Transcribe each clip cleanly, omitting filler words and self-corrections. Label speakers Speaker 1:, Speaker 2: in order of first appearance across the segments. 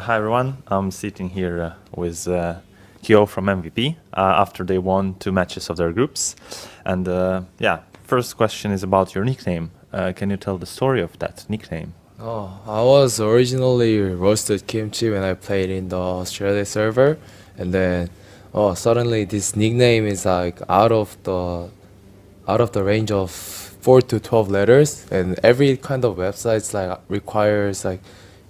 Speaker 1: Hi everyone, I'm sitting here with Kyo from MVP after they won 2 matches of their groups. And yeah, first question is about your nickname. Can you tell the story of that nickname?
Speaker 2: Oh, I was originally roasted kimchi when I played in the Australia server, and then suddenly this nickname is like out of the range of 4 to 12 letters, and every kind of websites like requires like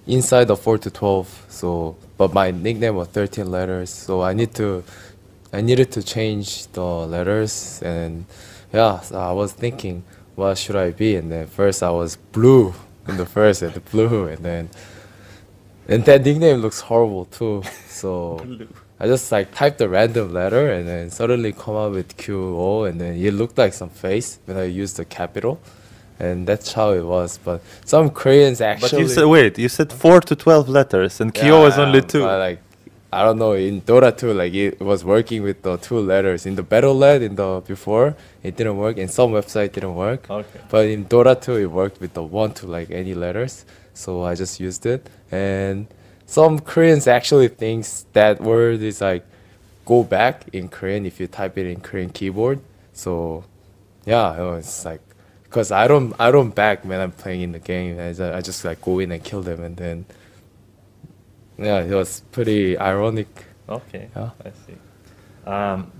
Speaker 2: inside of 4 to 12. So, but my nickname was 13 letters, so I needed to change the letters, and yeah, so I was thinking, what should I be? And then first I was blue in the first, and the blue, and that nickname looks horrible too. So I just like typed a random letter and then suddenly come up with QO, and then it looked like some face when I used the capital, and that's how it was. But some Koreans
Speaker 1: But
Speaker 2: actually.
Speaker 1: you said, wait, you said 4 to 12 letters and Kyo is only 2.
Speaker 2: But like, I don't know, in Dota 2, like it was working with the 2 letters. In the Battle.net, in the before, it didn't work. In some website, didn't work.
Speaker 1: Okay.
Speaker 2: But in Dota 2, it worked with the 1 to like any letters. So I just used it. And some Koreans actually thinks that word is like go back in Korean if you type it in Korean keyboard. So yeah, it's like, because I don't back when I'm playing in the game. I just like go in and kill them, and then yeah, it was pretty ironic.
Speaker 1: Okay,
Speaker 2: Yeah.
Speaker 1: I see.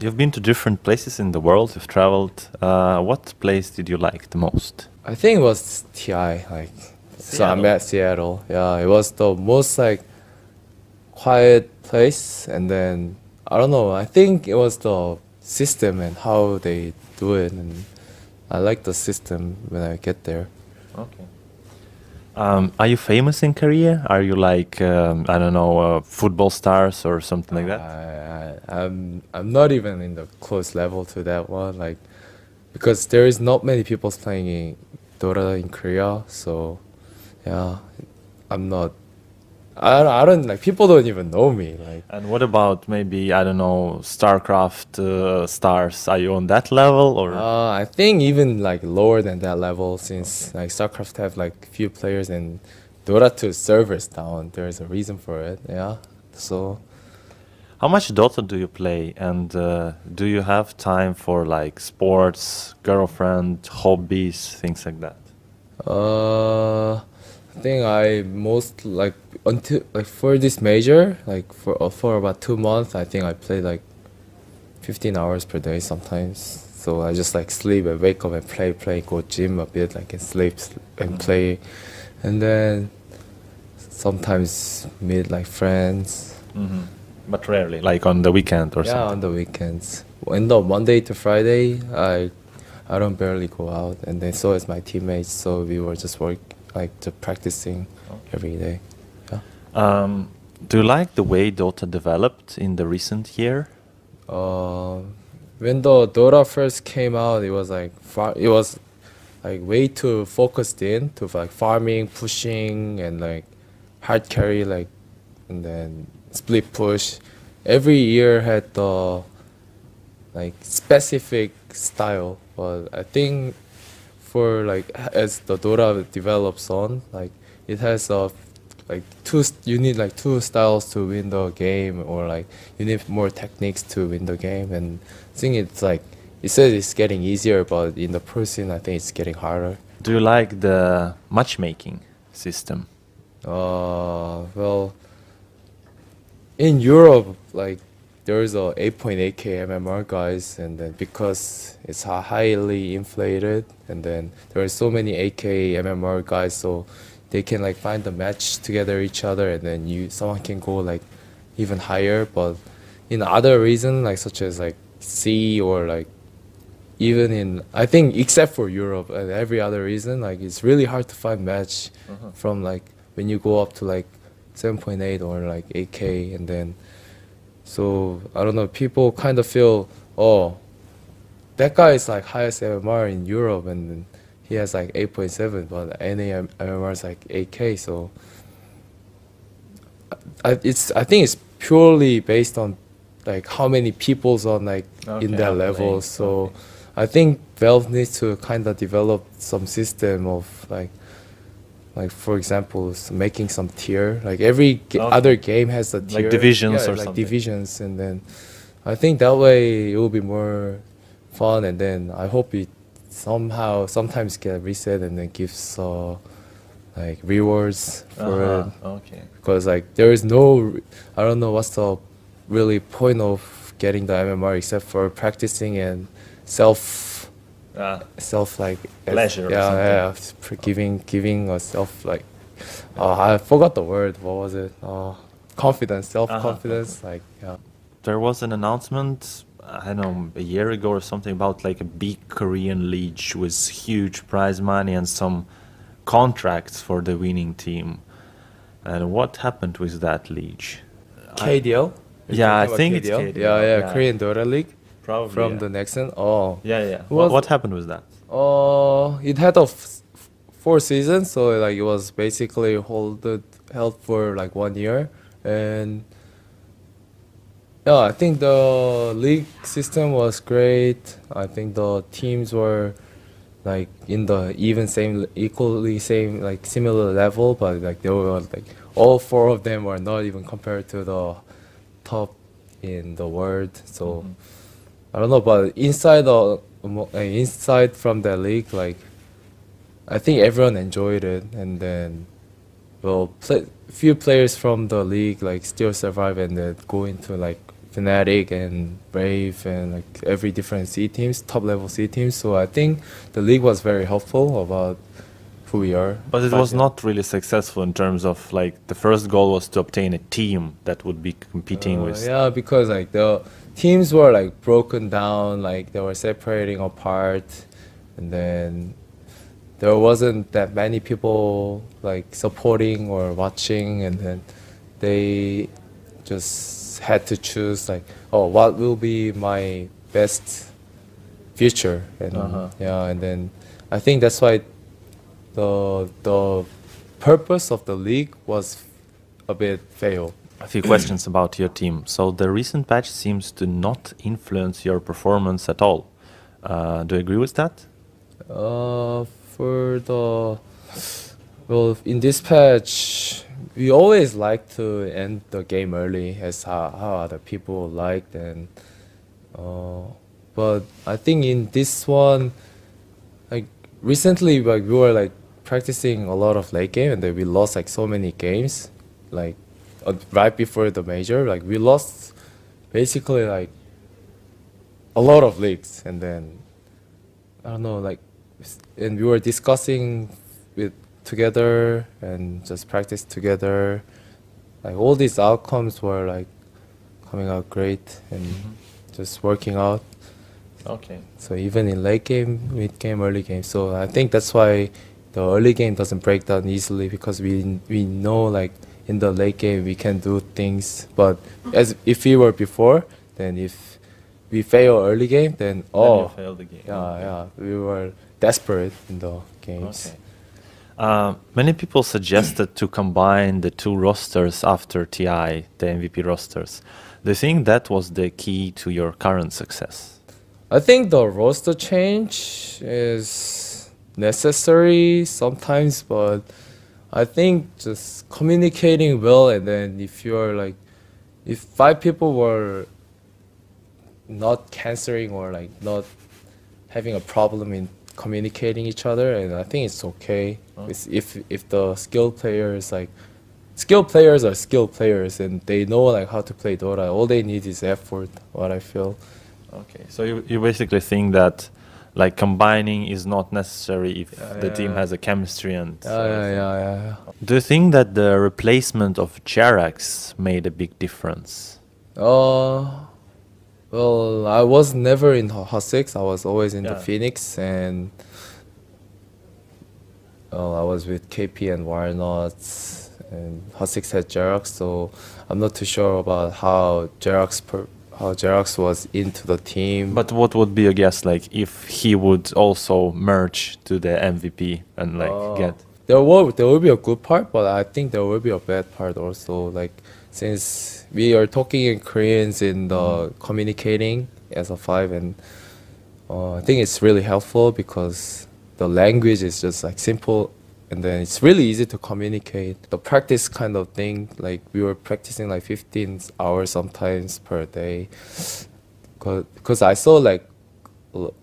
Speaker 1: You've been to different places in the world, you've traveled. What place did you like the most?
Speaker 2: I think it was TI, like, so I'm at Seattle. Yeah, it was the most like quiet place, and then I don't know. I think it was the system and how they do it, and I like the system when I get there.
Speaker 1: Okay. Are you famous in Korea? Are you like I don't know, football stars or something like that?
Speaker 2: I'm not even in the close level to that one, like, because there is not many people playing in Dota in Korea. So yeah, I'm not. I don't like, people don't even know me, like.
Speaker 1: And what about maybe, I don't know, StarCraft stars? Are you on that level or?
Speaker 2: I think even like lower than that level, since like StarCraft have like few players and Dota 2 servers down. There's a reason for it. Yeah. So
Speaker 1: How much Dota do you play? And do you have time for like sports, girlfriend, hobbies, things like that?
Speaker 2: I think I most like, until like for this major, like for about 2 months, I think I played like 15 hours per day sometimes. So I just like sleep and wake up and play, go gym a bit, like, and sleep and play, and then sometimes meet like friends.
Speaker 1: But rarely, like on the weekend or
Speaker 2: Yeah,
Speaker 1: something.
Speaker 2: on the weekends. In the Monday to Friday, I don't barely go out, and then so is my teammates. So we were just practicing every day. Yeah.
Speaker 1: Do you like the way Dota developed in the recent year?
Speaker 2: When the Dota first came out, it was like way too focused in to like farming, pushing, and like hard carry, like, and then split push. Every year had the like specific style, but I think for like as the Dota develops on, like it has like you need like 2 styles to win the game, or like you need more techniques to win the game. And I think it's like, it says it's getting easier, but in the pro scene I think it's getting harder.
Speaker 1: Do you like the matchmaking system?
Speaker 2: Well, in Europe, like, there is a 8.8k MMR guys, and then because it's highly inflated, and then there are so many 8k MMR guys, so they can like find the match together each other, and then someone can go like even higher. But in other reason, like such as like C, or like even in, I think except for Europe and every other reason, like it's really hard to find match from like when you go up to like 7.8 or like 8k, and then so I don't know, people kind of feel, oh, that guy is like highest MMR in Europe, and then he has like 8.7, but NA MMR is like 8k. So I think it's purely based on like how many people's on like in that level. So I think Valve needs to kind of develop some system of like like for example, making some tier. Like every other game has a tier,
Speaker 1: like divisions
Speaker 2: yeah,
Speaker 1: or
Speaker 2: like
Speaker 1: something.
Speaker 2: divisions, and then I think that way it will be more fun. And then I hope it sometimes get reset and then gives like rewards for it.
Speaker 1: Okay.
Speaker 2: Because like there is no, I don't know what's the really point of getting the MMR except for practicing and self like
Speaker 1: Pleasure or
Speaker 2: yeah, giving a self like I forgot the word, what was it, confidence, self-confidence. Like yeah,
Speaker 1: There was an announcement, I don't know, a year ago or something about like a big Korean league with huge prize money and some contracts for the winning team. And what happened with that league?
Speaker 2: KDL.
Speaker 1: Yeah, I
Speaker 2: Talking about
Speaker 1: think it's
Speaker 2: KDL?
Speaker 1: KDL.
Speaker 2: Yeah, Korean Dota League
Speaker 1: Probably.
Speaker 2: from
Speaker 1: yeah.
Speaker 2: the Nexon. Oh,
Speaker 1: Yeah.
Speaker 2: was-
Speaker 1: What happened with that?
Speaker 2: it had a 4 seasons, so like it was basically held for like 1 year, and yeah, I think the league system was great. I think the teams were like in the equally same, like similar level, but like they were like all 4 of them were not even compared to the top in the world. So I don't know, but inside from the league, like I think everyone enjoyed it, and then few players from the league like still survive and then go into like Fnatic and Brave and like every different C teams, top level C teams. So I think the league was very helpful about who we are.
Speaker 1: But it was
Speaker 2: yeah.
Speaker 1: not really successful in terms of like the first goal was to obtain a team that would be competing with.
Speaker 2: Yeah, because like the teams were like broken down, like they were separating apart, and then there wasn't that many people like supporting or watching, and then they just had to choose like, oh, what will be my best future, and yeah, and then I think that's why the purpose of the league was a bit failed.
Speaker 1: A few questions about your team. So the recent patch seems to not influence your performance at all. Do you agree with that?
Speaker 2: In this patch, we always like to end the game early, as how other people liked, and but I think in this one, like recently, like we were like practicing a lot of late game, and then we lost like so many games, like right before the major, like we lost basically like a lot of leagues, and then I don't know, like, and we were discussing together and just practice together. Like all these outcomes were like coming out great and just working out.
Speaker 1: Okay.
Speaker 2: So even in late game, mid game, early game. So I think that's why the early game doesn't break down easily, because we know like in the late game we can do things. But as if we were before, then if we fail early game, then
Speaker 1: you failed the game.
Speaker 2: yeah, we were desperate in the games.
Speaker 1: Okay. Many people suggested to combine the 2 rosters after TI, the MVP rosters. Do you think that was the key to your current success?
Speaker 2: I think the roster change is necessary sometimes, but I think just communicating well, and then if 5 people were not canceling or like not having a problem in communicating each other, and I think it's okay. If the skilled players are skilled players and they know like how to play Dota, all they need is effort, what I feel.
Speaker 1: Okay, so you basically think that like combining is not necessary if the team has a chemistry and
Speaker 2: Yeah.
Speaker 1: Do you think that the replacement of Jarax made a big difference?
Speaker 2: Well, I was never in Hot 6. I was always in the
Speaker 1: Yeah.
Speaker 2: Phoenix, and I was with KP and Wirenuts, and Hot 6 had Jerax, so I'm not too sure about how Jerax was into the team.
Speaker 1: But what would be your guess, like if he would also merge to the MVP and like get?
Speaker 2: There will be a good part, but I think there will be a bad part also. Like since we are talking in Koreans in the communicating as a 5, and I think it's really helpful because the language is just like simple and then it's really easy to communicate. The practice kind of thing, like we were practicing like 15 hours sometimes per day, because I saw like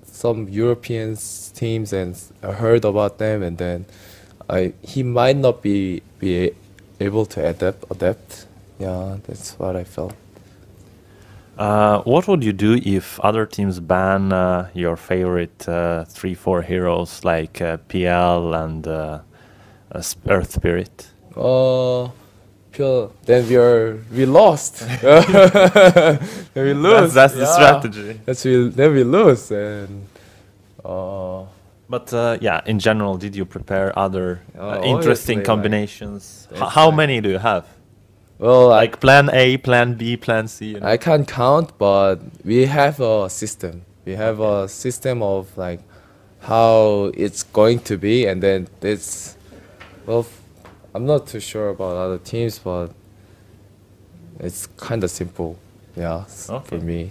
Speaker 2: some European teams and I heard about them, and then he might not be able to adapt. Yeah, that's what I felt.
Speaker 1: What would you do if other teams ban your favorite 3-4 heroes like PL and Earth Spirit?
Speaker 2: Then we lost. Then we lose.
Speaker 1: That's the strategy.
Speaker 2: Then we lose. And
Speaker 1: But yeah, in general, did you prepare other interesting
Speaker 2: obviously,
Speaker 1: combinations?
Speaker 2: like,
Speaker 1: How many do you have?
Speaker 2: well,
Speaker 1: Like plan A, plan B, plan C? You know?
Speaker 2: I can't count, but we have a system. We have a system of like how it's going to be, and then it's I'm not too sure about other teams, but it's kind of simple. Yeah, for me.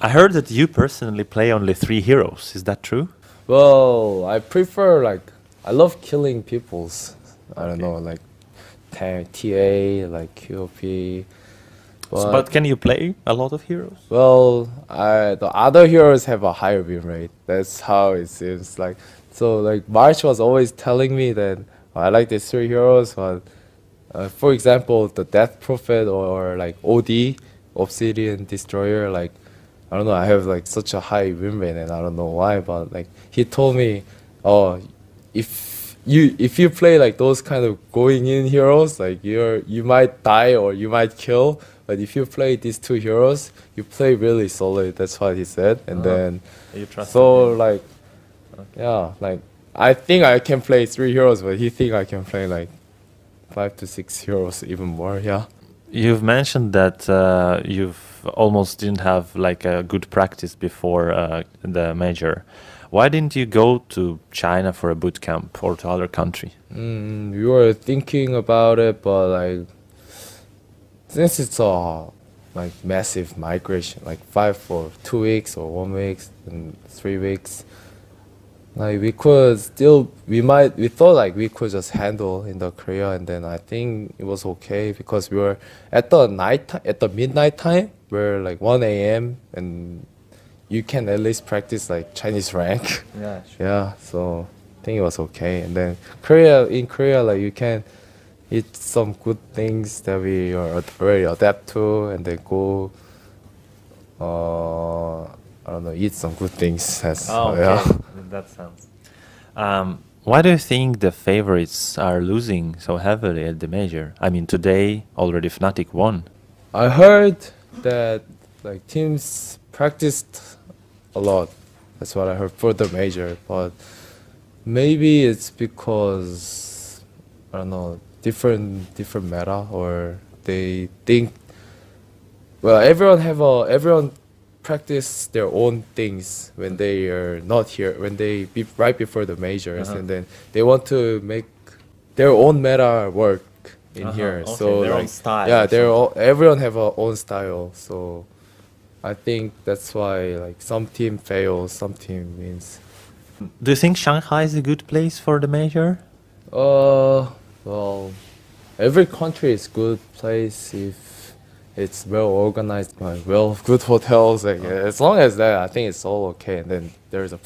Speaker 1: I heard that you personally play only 3 heroes. Is that true?
Speaker 2: Well, I prefer I love killing peoples. I don't know, like TA, like QOP.
Speaker 1: But can you play a lot of heroes?
Speaker 2: Well, the other heroes have a higher win rate. That's how it seems like. So like March was always telling me that I like these 3 heroes, but for example, the Death Prophet or like OD, Obsidian Destroyer, like I don't know, I have like such a high win rate and I don't know why, but like he told me, oh, if you play like those kind of going in heroes, like you might die or you might kill, but if you play these 2 heroes, you play really solid. That's what he said. And then so like yeah, like I think I can play 3 heroes, but he think I can play like 5 to 6 heroes even more. Yeah.
Speaker 1: You've mentioned that you've almost didn't have like a good practice before the major. Why didn't you go to China for a boot camp or to other country?
Speaker 2: We were thinking about it, but like since it's a like massive migration, like 5 for 2 weeks or 1 week and 3 weeks, like we thought like we could just handle in the Korea, and then I think it was okay because we were at the midnight time, we're like 1 a.m. and you can at least practice like Chinese rank.
Speaker 1: Yeah, sure.
Speaker 2: Yeah, so I think it was okay. And then in Korea, like you can eat some good things that we are already adapt to, and then go, I don't know, eat some good things.
Speaker 1: Okay.
Speaker 2: Yeah.
Speaker 1: That sounds. Why do you think the favorites are losing so heavily at the major? I mean, today already Fnatic won.
Speaker 2: I heard that like teams practiced a lot. That's what I heard for the major, but maybe it's because I don't know, different meta, or they think, well, everyone practice their own things when they are not here, when right before the majors, and then they want to make their own meta work in here.
Speaker 1: Okay,
Speaker 2: so
Speaker 1: their
Speaker 2: like,
Speaker 1: own style.
Speaker 2: yeah, everyone have a own style. So I think that's why like some team fails, some team wins.
Speaker 1: Do you think Shanghai is a good place for the major?
Speaker 2: Well, every country is good place if it's well organized, like good hotels. Like, as long as that, I think it's all okay. And then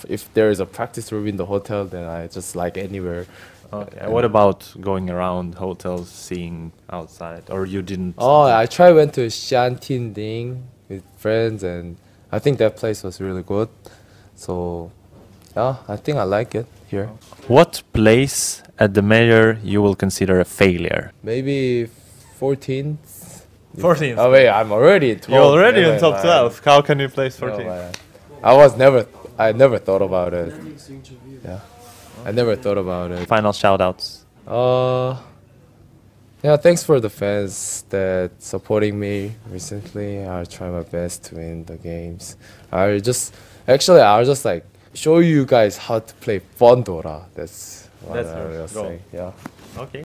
Speaker 2: if there is a practice room in the hotel, then I just like anywhere.
Speaker 1: Okay. What about going around hotels, seeing outside, or you didn't?
Speaker 2: Oh, went to Shantin with friends, and I think that place was really good. So, yeah, I think I like it here.
Speaker 1: What place at the major you will consider a failure?
Speaker 2: Maybe 14th.
Speaker 1: 14th.
Speaker 2: Oh wait, I'm already 12.
Speaker 1: You're already in top 12. How can you place 14th?
Speaker 2: I never thought about it. Yeah, I never thought about it.
Speaker 1: Final shoutouts.
Speaker 2: Yeah, thanks for the fans that supporting me recently. I'll try my best to win the games. I'll just like show you guys how to play Fondora. That's what I will say. Yeah.
Speaker 1: Okay.